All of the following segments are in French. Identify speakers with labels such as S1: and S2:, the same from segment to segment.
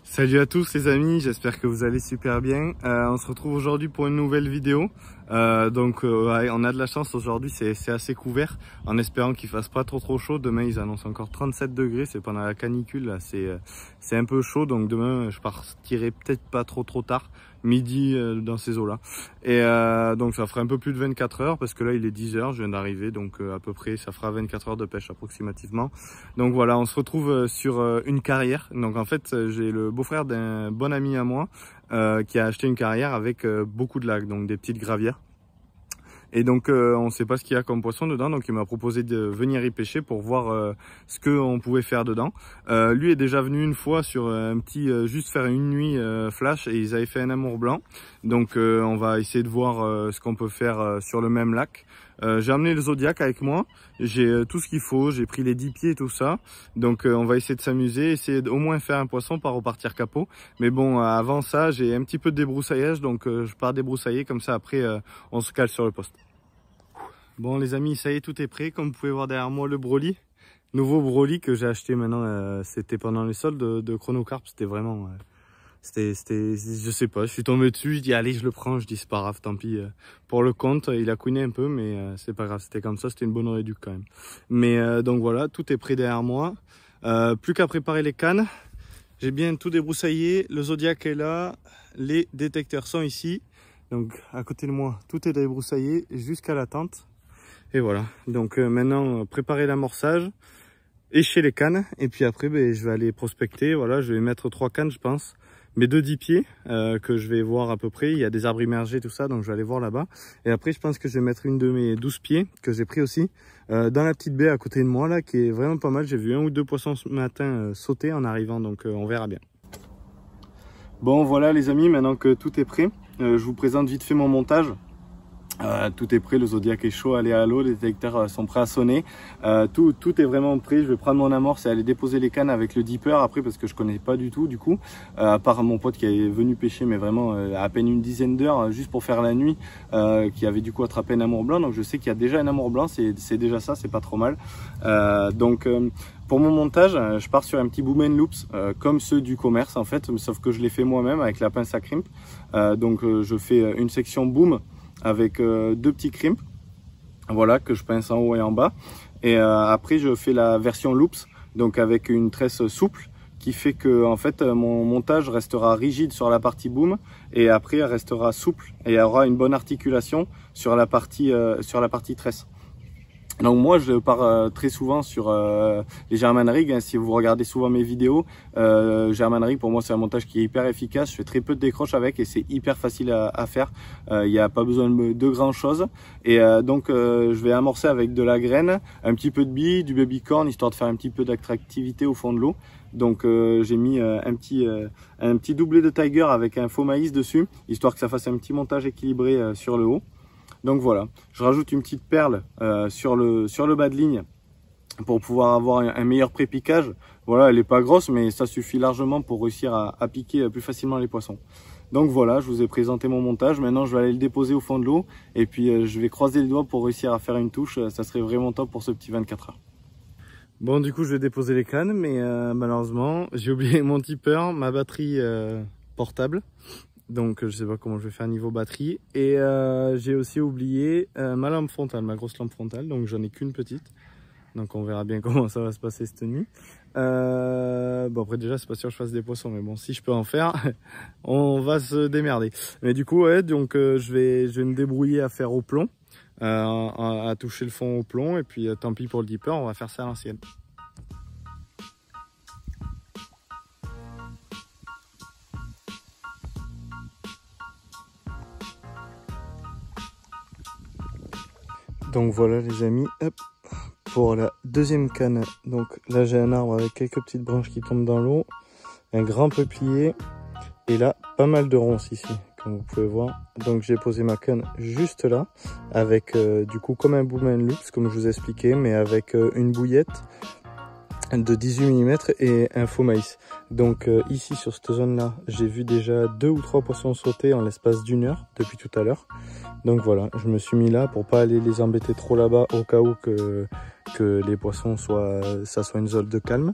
S1: Salut à tous les amis, j'espère que vous allez super bien. On se retrouve aujourd'hui pour une nouvelle vidéo. On a de la chance aujourd'hui, c'est assez couvert, en espérant qu'il fasse pas trop chaud. Demain ils annoncent encore 37 degrés, c'est pendant la canicule, là c'est un peu chaud, donc demain je partirai peut-être pas trop tard, midi dans ces eaux là. Et donc ça fera un peu plus de 24 heures, parce que là il est 10 heures, je viens d'arriver, donc à peu près ça fera 24 heures de pêche approximativement. Donc voilà, on se retrouve sur une carrière. Donc en fait j'ai le beau-frère d'un bon ami à moi qui a acheté une carrière avec beaucoup de lacs, donc des petites gravières. Et donc on ne sait pas ce qu'il y a comme poisson dedans, donc il m'a proposé de venir y pêcher pour voir ce qu'on pouvait faire dedans. Lui est déjà venu une fois sur un petit, juste faire une nuit flash, et ils avaient fait un amour blanc. Donc on va essayer de voir ce qu'on peut faire sur le même lac. J'ai amené le Zodiac avec moi, j'ai tout ce qu'il faut, j'ai pris les 10 pieds et tout ça. Donc on va essayer de s'amuser, essayer d'au moins faire un poisson, pas repartir capot. Mais bon, avant ça, j'ai un petit peu de débroussaillage, donc je pars débroussailler, comme ça après on se cale sur le poste. Bon les amis, ça y est, tout est prêt. Comme vous pouvez voir derrière moi, le Broly, nouveau Broly que j'ai acheté maintenant, c'était pendant les soldes de Chronocarp. C'était vraiment, je sais pas, je suis tombé dessus, je dis allez je le prends, je dis c'est pas grave, tant pis, pour le compte, il a couiné un peu, mais c'est pas grave, c'était comme ça, c'était une bonne réduc quand même. Mais donc voilà, tout est prêt derrière moi, plus qu'à préparer les cannes. J'ai bien tout débroussaillé, le Zodiac est là, les détecteurs sont ici, donc à côté de moi tout est débroussaillé jusqu'à la tente. Et voilà, donc maintenant préparer l'amorçage, écher les cannes, et puis après je vais aller prospecter. Voilà, je vais mettre 3 cannes je pense, mes 2 10 pieds que je vais voir à peu près. Il y a des arbres immergés tout ça, donc je vais aller voir là-bas. Et après je pense que je vais mettre une de mes 12 pieds que j'ai pris aussi dans la petite baie à côté de moi là, qui est vraiment pas mal. J'ai vu 1 ou 2 poissons ce matin sauter en arrivant, donc on verra bien. Bon voilà les amis, maintenant que tout est prêt, je vous présente vite fait mon montage. Tout est prêt, le Zodiac est chaud, allez à l'eau, les détecteurs sont prêts à sonner, tout est vraiment prêt. Je vais prendre mon amorce et aller déposer les cannes avec le dipper après, parce que je connais pas du tout du coup, à part mon pote qui est venu pêcher, mais vraiment à peine une dizaine d'heures juste pour faire la nuit, qui avait du coup attrapé un amour blanc. Donc je sais qu'il y a déjà un amour blanc, c'est déjà ça, c'est pas trop mal. Pour mon montage, je pars sur un petit boom and loops comme ceux du commerce en fait, sauf que je l'ai fait moi-même avec la pince à crimp. Je fais une section boom avec 2 petits crimps, voilà, que je pince en haut et en bas. Et après je fais la version loops, donc avec une tresse souple, qui fait que en fait mon montage restera rigide sur la partie boom, et après elle restera souple et il y aura une bonne articulation sur la partie tresse. Donc moi je pars très souvent sur les German Rig, hein. Si vous regardez souvent mes vidéos, German Rig pour moi c'est un montage qui est hyper efficace. Je fais très peu de décroche avec et c'est hyper facile à faire. Il n'y a pas besoin de grand chose. Et je vais amorcer avec de la graine, un petit peu de billes, du baby corn, histoire de faire un petit peu d'attractivité au fond de l'eau. Donc j'ai mis un petit doublé de Tiger avec un faux maïs dessus, histoire que ça fasse un petit montage équilibré sur le haut. Donc voilà, je rajoute une petite perle sur le bas de ligne pour pouvoir avoir un meilleur pré-piquage. Voilà, elle n'est pas grosse, mais ça suffit largement pour réussir à piquer plus facilement les poissons. Donc voilà, je vous ai présenté mon montage. Maintenant, je vais aller le déposer au fond de l'eau, et puis je vais croiser les doigts pour réussir à faire une touche. Ça serait vraiment top pour ce petit 24 heures. Bon, du coup, je vais déposer les cannes, mais malheureusement, j'ai oublié mon tipper, ma batterie portable. Donc je sais pas comment je vais faire niveau batterie, et j'ai aussi oublié ma lampe frontale, ma grosse lampe frontale, donc j'en ai qu'une petite, donc on verra bien comment ça va se passer cette nuit. Bon après déjà c'est pas sûr que je fasse des poissons, mais bon si je peux en faire on va se démerder. Mais du coup ouais, donc je vais me débrouiller à faire au plomb, à toucher le fond au plomb, et puis tant pis pour le dipper, on va faire ça à l'ancienne. Donc voilà les amis, hop, pour la deuxième canne. Donc là j'ai un arbre avec quelques petites branches qui tombent dans l'eau, un grand peuplier, et là pas mal de ronces ici, comme vous pouvez voir. Donc j'ai posé ma canne juste là, avec du coup comme un boom and loops comme je vous ai expliqué, mais avec une bouillette de 18 mm et un faux maïs. Donc ici sur cette zone là, j'ai vu déjà 2 ou 3 poissons sauter en l'espace d'1 heure depuis tout à l'heure. Donc voilà, je me suis mis là pour pas aller les embêter trop là-bas au cas où que les poissons ça soit une zone de calme.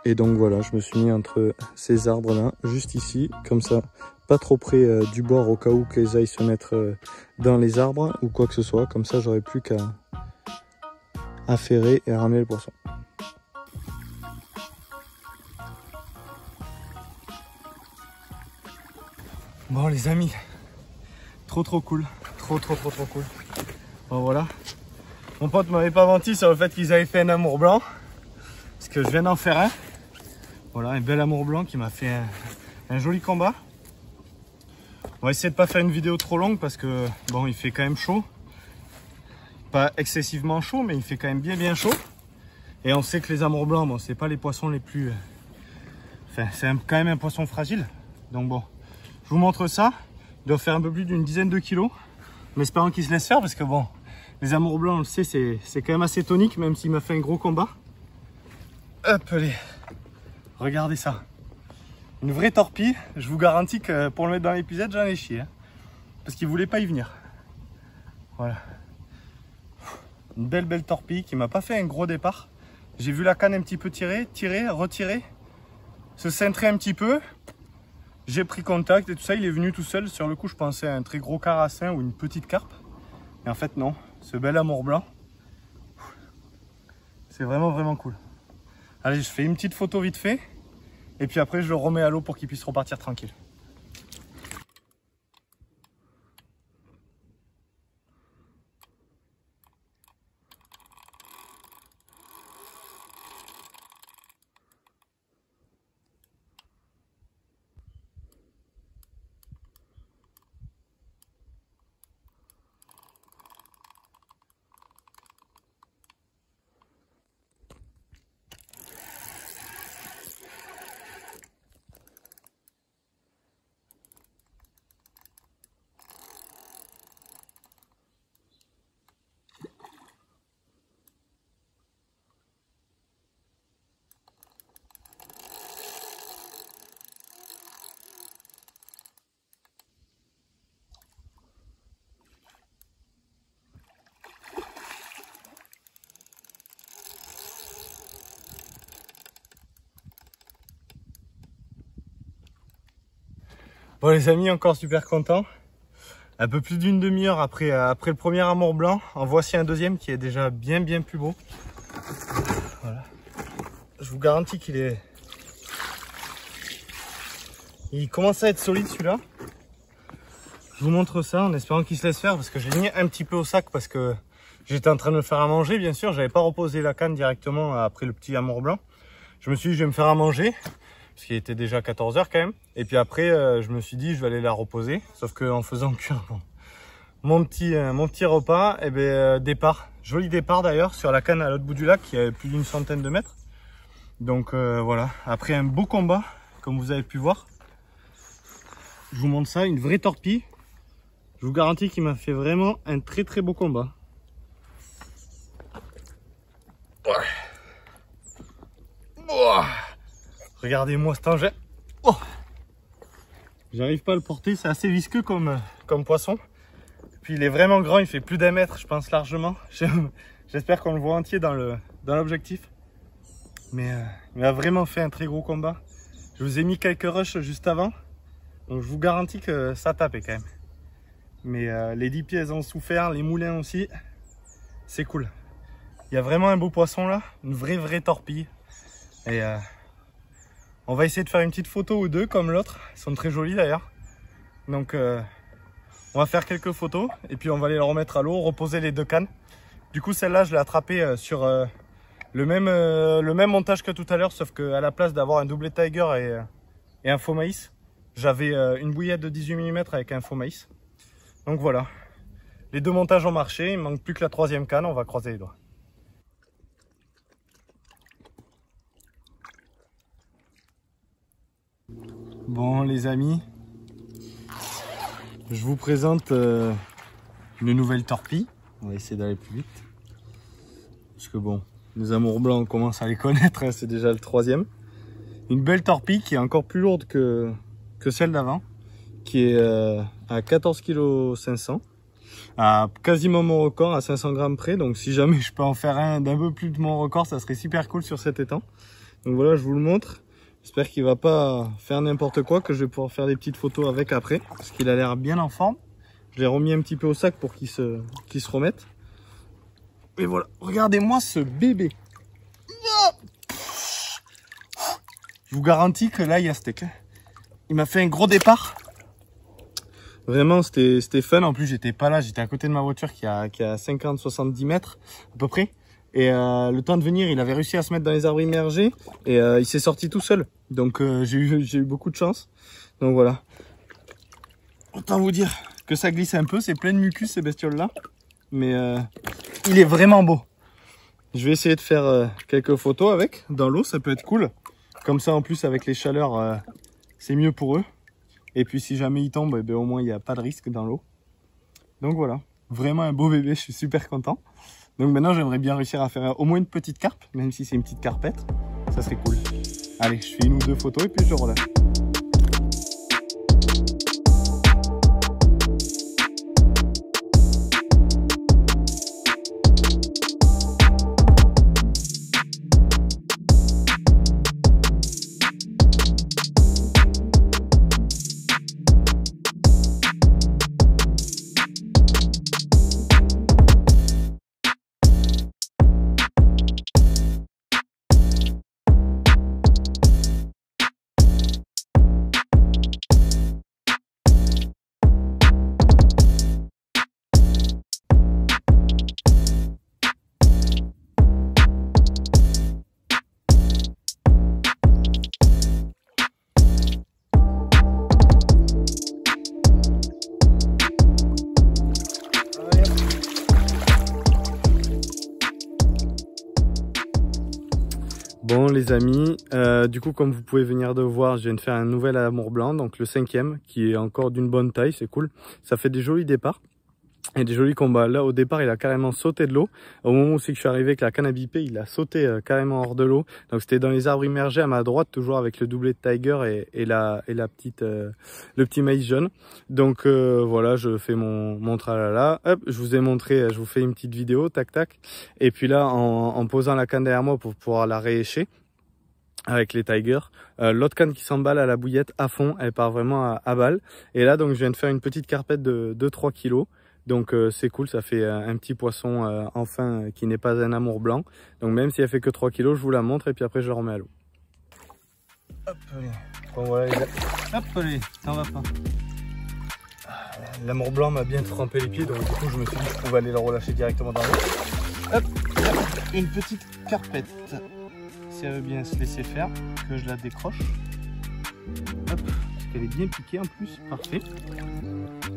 S1: Et donc voilà, je me suis mis entre ces arbres là, juste ici, comme ça, pas trop près du bord au cas où qu'ils aillent se mettre dans les arbres ou quoi que ce soit. Comme ça, j'aurais plus qu'à ferrer et à ramener le poisson. Bon les amis, trop cool, trop cool. Bon voilà, mon pote m'avait pas menti sur le fait qu'ils avaient fait un amour blanc, parce que je viens d'en faire un. Voilà, un bel amour blanc qui m'a fait un joli combat. On va essayer de pas faire une vidéo trop longue parce que bon, il fait quand même chaud, pas excessivement chaud, mais il fait quand même bien chaud. Et on sait que les amours blancs, bon, c'est pas les poissons les plus, enfin c'est quand même un poisson fragile, donc bon. Je vous montre ça, il doit faire un peu plus d'une dizaine de kilos, en espérant qu'il se laisse faire parce que bon, les amours blancs, on le sait, c'est quand même assez tonique, même s'il m'a fait un gros combat. Hop, allez, regardez ça, une vraie torpille. Je vous garantis que pour le mettre dans l'épisode, j'en ai chié, hein, parce qu'il voulait pas y venir. Voilà, une belle torpille qui m'a pas fait un gros départ. J'ai vu la canne un petit peu tirer, retirer, se cintrer un petit peu. J'ai pris contact et tout ça, il est venu tout seul. Sur le coup, je pensais à un très gros carassin ou une petite carpe. Et en fait, non. Ce bel amour blanc, c'est vraiment cool. Allez, je fais une petite photo vite fait. Et puis après, je le remets à l'eau pour qu'il puisse repartir tranquille. Bon les amis, encore super content. Un peu plus d'une demi-heure après le premier amour blanc, en voici un deuxième qui est déjà bien plus beau. Voilà. Je vous garantis il commence à être solide celui-là. Je vous montre ça en espérant qu'il se laisse faire parce que j'ai mis un petit peu au sac parce que j'étais en train de me faire à manger, bien sûr. J'avais pas reposé la canne directement après le petit amour blanc. Je me suis dit je vais me faire à manger parce qu'il était déjà 14 h quand même. Et puis après je me suis dit je vais aller la reposer. Sauf qu'en faisant cuire mon petit repas, et départ. Joli départ d'ailleurs sur la canne à l'autre bout du lac qui avait plus d'une centaine de mètres. Donc voilà, après un beau combat comme vous avez pu voir. Je vous montre ça, une vraie torpille. Je vous garantis qu'il m'a fait vraiment un très beau combat. Ouais. Oh. Regardez-moi cet engin. Oh. J'arrive pas à le porter, c'est assez visqueux comme poisson. Puis il est vraiment grand, il fait plus d'1 mètre, je pense largement. J'espère qu'on le voit entier dans l'objectif. Mais il a vraiment fait un très gros combat. Je vous ai mis quelques rushs juste avant. Donc je vous garantis que ça tapait quand même. Mais les 10 pieds ont souffert, les moulins aussi. C'est cool. Il y a vraiment un beau poisson là, une vraie torpille. Et on va essayer de faire une petite photo ou deux comme l'autre. Ils sont très jolis d'ailleurs. Donc on va faire quelques photos et puis on va les remettre à l'eau, reposer les deux cannes. Du coup celle-là je l'ai attrapée sur le même montage que tout à l'heure, sauf qu'à la place d'avoir un doublé tiger et un faux maïs, j'avais une bouillette de 18 mm avec un faux maïs. Donc voilà, les deux montages ont marché, il ne manque plus que la troisième canne, on va croiser les doigts. Bon les amis, je vous présente une nouvelle torpille. On va essayer d'aller plus vite. Parce que bon, Les amours blancs, on commence à les connaître, hein, c'est déjà le troisième. Une belle torpille qui est encore plus lourde que celle d'avant, qui est à 14,5 kg, à quasiment mon record, à 500 grammes près. Donc si jamais je peux en faire un d'un peu plus de mon record, ça serait super cool sur cet étang. Donc voilà, je vous le montre. J'espère qu'il va pas faire n'importe quoi, que je vais pouvoir faire des petites photos avec après, parce qu'il a l'air bien en forme. Je l'ai remis un petit peu au sac pour qu'il se remette. Et voilà, regardez-moi ce bébé. Je vous garantis que là, il y a steak. Il m'a fait un gros départ. Vraiment, c'était fun. En plus, j'étais pas là. J'étais à côté de ma voiture qui a 50-70 mètres à peu près. Et le temps de venir, il avait réussi à se mettre dans les arbres immergés. Et il s'est sorti tout seul. Donc, j'ai eu beaucoup de chance. Donc voilà. Autant vous dire que ça glisse un peu. C'est plein de mucus, ces bestioles-là. Mais il est vraiment beau. Je vais essayer de faire quelques photos avec. Dans l'eau, ça peut être cool. Comme ça, en plus, avec les chaleurs, c'est mieux pour eux. Et puis, si jamais ils tombent, au moins, il n'y a pas de risque dans l'eau. Donc voilà, vraiment un beau bébé, je suis super content. Donc maintenant, j'aimerais bien réussir à faire au moins une petite carpe, même si c'est une petite carpette. Ça serait cool. Allez, je fais une ou deux photos et puis je relâche. Bon les amis, du coup comme vous pouvez venir de voir, je viens de faire un nouvel amour blanc, donc le 5e, qui est encore d'une bonne taille, c'est cool. Ça fait des jolis départs et des jolis combats. Là au départ il a carrément sauté de l'eau. Au moment où c'est que je suis arrivé avec la canne à biper, il a sauté carrément hors de l'eau. Donc c'était dans les arbres immergés à ma droite, toujours avec le doublé de Tiger et la petite, le petit maïs jaune. Donc voilà, je fais mon tralala. Hop, je vous ai montré, je vous fais une petite vidéo, tac tac. Et puis là en posant la canne derrière moi pour pouvoir la réécher avec les Tigers, l'autre canne qui s'emballe à la bouillette à fond, elle part vraiment à balle. Et là donc je viens de faire une petite carpette de 2-3 kg. Donc c'est cool, ça fait un petit poisson enfin qui n'est pas un amour blanc. Donc même si elle fait que 3 kg, je vous la montre et puis après je la remets à l'eau. Hop, allez. Bon voilà, hop, allez, ça va pas. L'amour blanc m'a bien trempé les pieds, donc du coup je me suis dit que je pouvais aller le relâcher directement dans l'eau. Hop, une petite carpette. Si elle veut bien se laisser faire, que je la décroche. Hop, parce qu'elle est bien piquée en plus, parfait.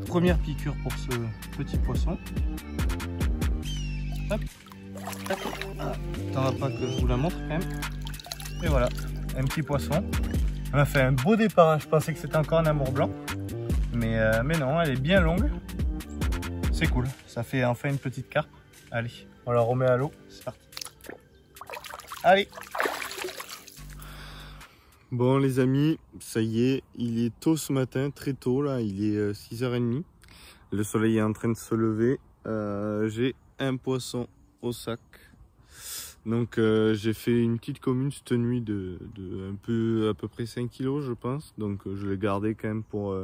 S1: Première piqûre pour ce petit poisson. Hop, hop. Ah, t'en vas pas que je vous la montre quand même. Et voilà, un petit poisson. Elle m'a fait un beau départ, hein. Je pensais que c'était encore un amour blanc. Mais non, elle est bien longue. C'est cool, ça fait enfin une petite carpe. Allez, on la remet à l'eau, c'est parti. Allez. Bon les amis, ça y est, il est tôt ce matin, très tôt là, il est 6h30. Le soleil est en train de se lever. J'ai un poisson au sac. Donc j'ai fait une petite commune cette nuit de à peu près 5 kg je pense. Donc je l'ai gardé quand même pour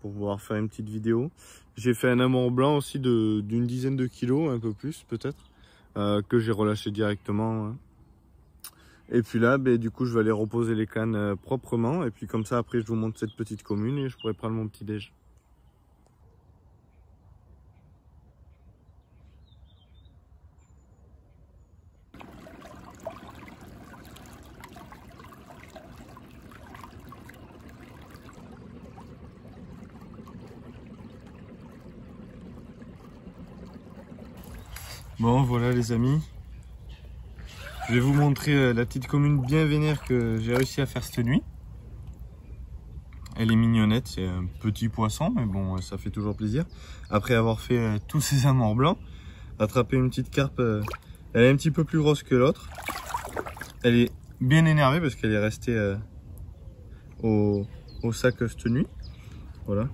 S1: pouvoir faire une petite vidéo. J'ai fait un amour blanc aussi d'une dizaine de kilos, un peu plus peut-être, que j'ai relâché directement. Hein. Et puis là, du coup, je vais aller reposer les cannes proprement. Et puis comme ça, après, je vous montre cette petite commune et je pourrai prendre mon petit déj. Bon, voilà les amis. Je vais vous montrer la petite commune bien vénère que j'ai réussi à faire cette nuit. Elle est mignonnette, c'est un petit poisson, mais bon, ça fait toujours plaisir. Après avoir fait tous ces amours blancs, attraper une petite carpe Elle est un petit peu plus grosse que l'autre. Elle est bien énervée parce qu'elle est restée au sac cette nuit. Voilà.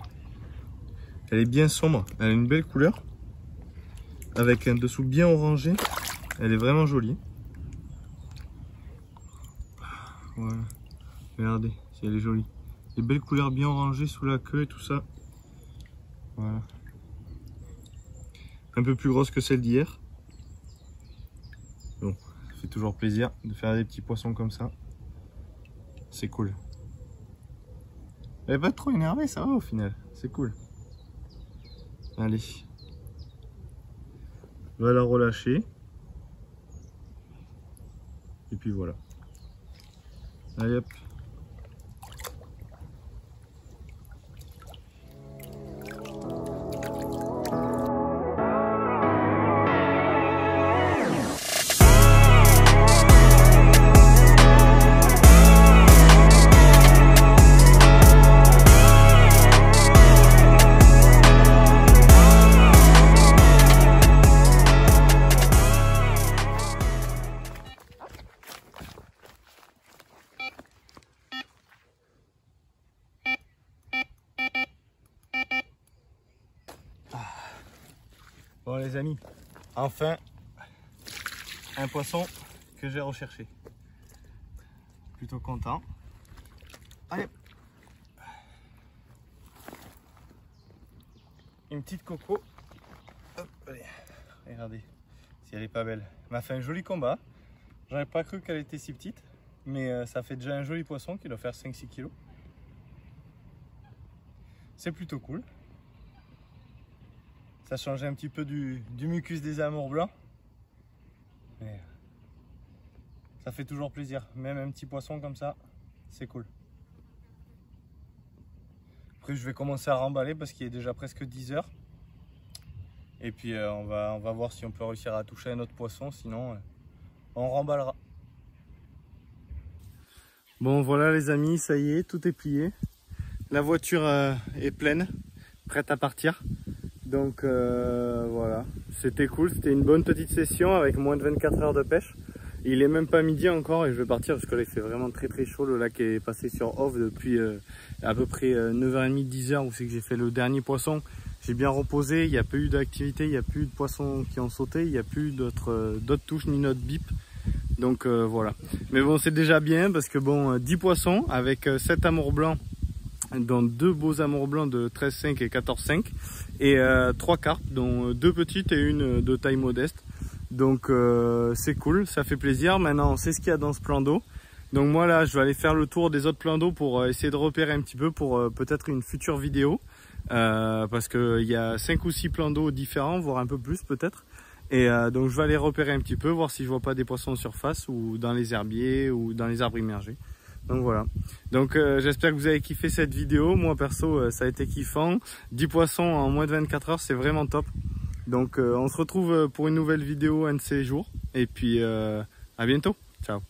S1: Elle est bien sombre. Elle a une belle couleur. Avec un dessous bien orangé. Elle est vraiment jolie. Voilà. Regardez, si elle est jolie. Des belles couleurs bien orangées sous la queue et tout ça. Voilà. Un peu plus grosse que celle d'hier. Bon, ça fait toujours plaisir de faire des petits poissons comme ça. C'est cool. Elle est pas trop énervée, ça va au final. C'est cool. Allez. On va la relâcher. Et puis voilà. Allez hop. Bon les amis, enfin un poisson que j'ai recherché. Plutôt content. Allez. Une petite coco. Hop, allez. Regardez si elle est pas belle. Elle m'a fait un joli combat. J'aurais pas cru qu'elle était si petite. Mais ça fait déjà un joli poisson qui doit faire 5-6 kg. C'est plutôt cool. Ça change un petit peu du mucus des amours blancs. Mais ça fait toujours plaisir. Même un petit poisson comme ça, c'est cool. Après je vais commencer à remballer parce qu'il est déjà presque 10 h. Et puis on va voir si on peut réussir à toucher un autre poisson. Sinon on remballera. Bon voilà les amis, ça y est, tout est plié. La voiture est pleine, prête à partir. Donc voilà, c'était cool, c'était une bonne petite session avec moins de 24 heures de pêche. Il est même pas midi encore et je vais partir parce que là il fait vraiment très chaud. Le lac est passé sur off depuis à peu près 9h30, 10h où c'est que j'ai fait le dernier poisson. J'ai bien reposé, il n'y a pas eu d'activité, il n'y a plus de poissons qui ont sauté, il n'y a plus d'autres touches ni d'autres bip. Donc voilà. Mais bon, c'est déjà bien parce que bon, 10 poissons avec 7 amours blancs, dont 2 beaux amours blancs de 13,5 et 14,5 et 3 carpes, dont 2 petites et une de taille modeste. Donc c'est cool, ça fait plaisir. Maintenant on sait ce qu'il y a dans ce plan d'eau. Donc moi là je vais aller faire le tour des autres plans d'eau pour essayer de repérer un petit peu pour peut-être une future vidéo. Parce qu'il y a 5 ou 6 plans d'eau différents, voire un peu plus peut-être. Et donc je vais aller repérer un petit peu, voir si je vois pas des poissons en surface ou dans les herbiers ou dans les arbres immergés. Donc voilà. Donc j'espère que vous avez kiffé cette vidéo. Moi perso ça a été kiffant. 10 poissons en moins de 24 heures, c'est vraiment top. Donc on se retrouve pour une nouvelle vidéo un de ces jours. Et puis à bientôt. Ciao.